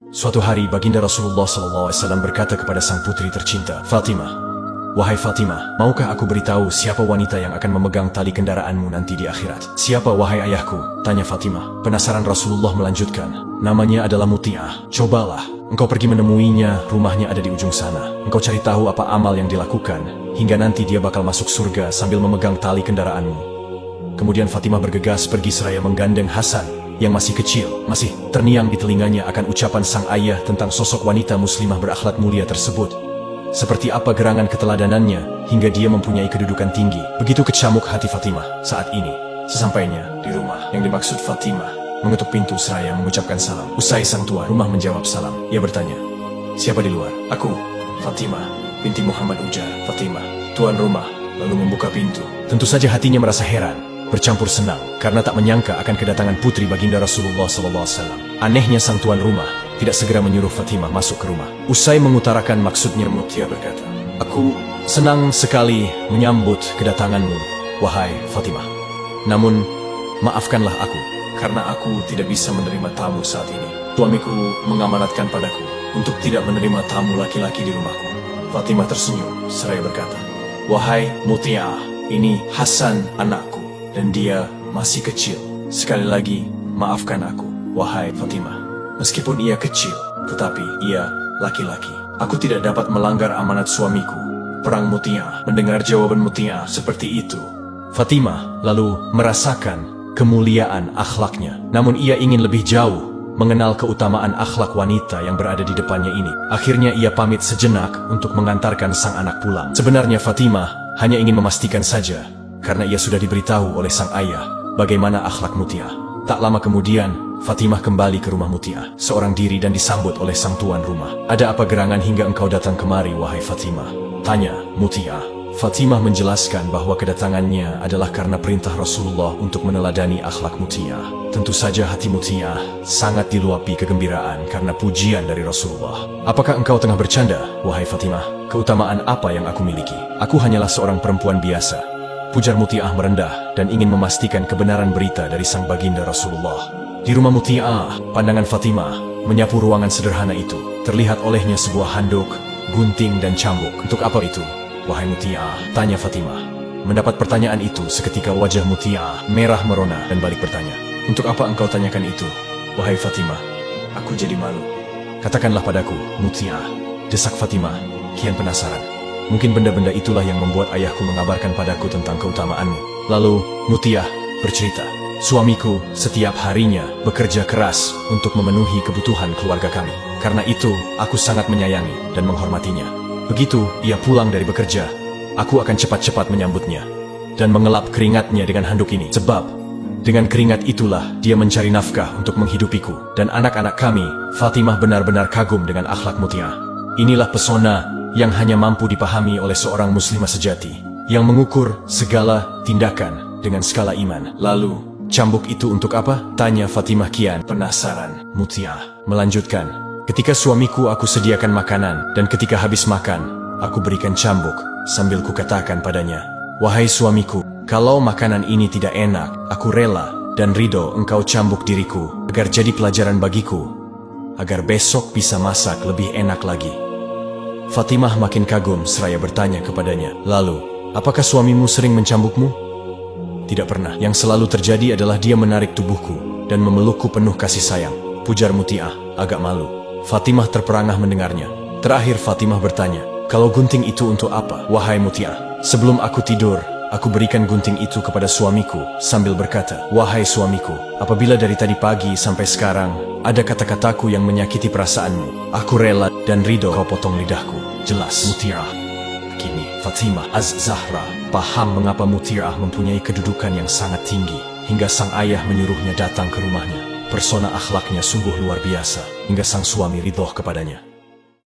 Suatu hari baginda Rasulullah SAW berkata kepada sang putri tercinta, Fatimah, wahai Fatimah, maukah aku beritahu siapa wanita yang akan memegang tali kendaraanmu nanti di akhirat? Siapa wahai ayahku? Tanya Fatimah. Penasaran Rasulullah melanjutkan, namanya adalah Muti'ah. Cobalah, engkau pergi menemuinya, rumahnya ada di ujung sana. Engkau cari tahu apa amal yang dilakukan, hingga nanti dia bakal masuk surga sambil memegang tali kendaraanmu. Kemudian Fatimah bergegas pergi seraya menggandeng Hasan yang masih kecil. Masih terngiang di telinganya akan ucapan sang ayah tentang sosok wanita muslimah berakhlak mulia tersebut. Seperti apa gerangan keteladanannya hingga dia mempunyai kedudukan tinggi. Begitu kecamuk hati Fatimah saat ini. Sesampainya di rumah yang dimaksud Fatimah mengetuk pintu seraya mengucapkan salam. Usai sang tuan rumah menjawab salam, ia bertanya, siapa di luar? Aku, Fatimah binti Muhammad, ujar Fatimah. Tuan rumah lalu membuka pintu. Tentu saja hatinya merasa heran, bercampur senang, karena tak menyangka akan kedatangan putri baginda Rasulullah SAW. Anehnya sang tuan rumah tidak segera menyuruh Fatimah masuk ke rumah. Usai mengutarakan maksudnya, Mutia berkata, aku senang sekali menyambut kedatanganmu, wahai Fatimah. Namun, maafkanlah aku, karena aku tidak bisa menerima tamu saat ini. Suamiku mengamanatkan padaku untuk tidak menerima tamu laki-laki di rumahku. Fatimah tersenyum, seraya berkata, wahai Mutia, ini Hasan anakku, dan dia masih kecil. Sekali lagi, maafkan aku, wahai Fatimah. Meskipun ia kecil, tetapi ia laki-laki. Aku tidak dapat melanggar amanat suamiku. Perang Mutia. Mendengar jawaban Mutia seperti itu, Fatimah lalu merasakan kemuliaan akhlaknya. Namun ia ingin lebih jauh mengenal keutamaan akhlak wanita yang berada di depannya ini. Akhirnya ia pamit sejenak untuk mengantarkan sang anak pulang. Sebenarnya Fatimah hanya ingin memastikan saja, karena ia sudah diberitahu oleh sang ayah bagaimana akhlak Mutia. Tak lama kemudian, Fatimah kembali ke rumah Mutia, seorang diri dan disambut oleh sang tuan rumah. Ada apa gerangan hingga engkau datang kemari, wahai Fatimah? Tanya Mutia. Fatimah menjelaskan bahwa kedatangannya adalah karena perintah Rasulullah untuk meneladani akhlak Mutia. Tentu saja hati Mutia sangat diluapi kegembiraan karena pujian dari Rasulullah. Apakah engkau tengah bercanda, wahai Fatimah? Keutamaan apa yang aku miliki? Aku hanyalah seorang perempuan biasa, pujar Muti'ah merendah dan ingin memastikan kebenaran berita dari sang baginda Rasulullah. Di rumah Muti'ah, pandangan Fatimah menyapu ruangan sederhana itu. Terlihat olehnya sebuah handuk, gunting dan cambuk. Untuk apa itu, wahai Muti'ah? Tanya Fatimah. Mendapat pertanyaan itu, seketika wajah Muti'ah merah merona dan balik bertanya, untuk apa engkau tanyakan itu, wahai Fatimah? Aku jadi malu. Katakanlah padaku, Muti'ah, desak Fatimah, kian penasaran. Mungkin benda-benda itulah yang membuat ayahku mengabarkan padaku tentang keutamaanmu. Lalu Muti'ah bercerita, suamiku setiap harinya bekerja keras untuk memenuhi kebutuhan keluarga kami. Karena itu, aku sangat menyayangi dan menghormatinya. Begitu ia pulang dari bekerja, aku akan cepat-cepat menyambutnya dan mengelap keringatnya dengan handuk ini. Sebab dengan keringat itulah dia mencari nafkah untuk menghidupiku dan anak-anak kami. Fatimah benar-benar kagum dengan akhlak Muti'ah. Inilah pesona yang hanya mampu dipahami oleh seorang muslimah sejati, yang mengukur segala tindakan dengan skala iman. Lalu, cambuk itu untuk apa? Tanya Fatimah kian penasaran. Muti'ah melanjutkan, ketika suamiku aku sediakan makanan, dan ketika habis makan, aku berikan cambuk, sambil kukatakan padanya, wahai suamiku, kalau makanan ini tidak enak, aku rela dan ridho engkau cambuk diriku, agar jadi pelajaran bagiku, agar besok bisa masak lebih enak lagi. Fatimah makin kagum seraya bertanya kepadanya, lalu, apakah suamimu sering mencambukmu? Tidak pernah. Yang selalu terjadi adalah dia menarik tubuhku dan memelukku penuh kasih sayang, pujar Muti'ah, agak malu. Fatimah terperangah mendengarnya. Terakhir Fatimah bertanya, kalau gunting itu untuk apa, wahai Muti'ah? Sebelum aku tidur, aku berikan gunting itu kepada suamiku, sambil berkata, wahai suamiku, apabila dari tadi pagi sampai sekarang, ada kata-kataku yang menyakiti perasaanmu, aku rela dan ridho kau potong lidahku. Jelas Muti'ah. Kini Fatimah Az-Zahra paham mengapa Muti'ah mempunyai kedudukan yang sangat tinggi, hingga sang ayah menyuruhnya datang ke rumahnya. Persona akhlaknya sungguh luar biasa, hingga sang suami ridho kepadanya.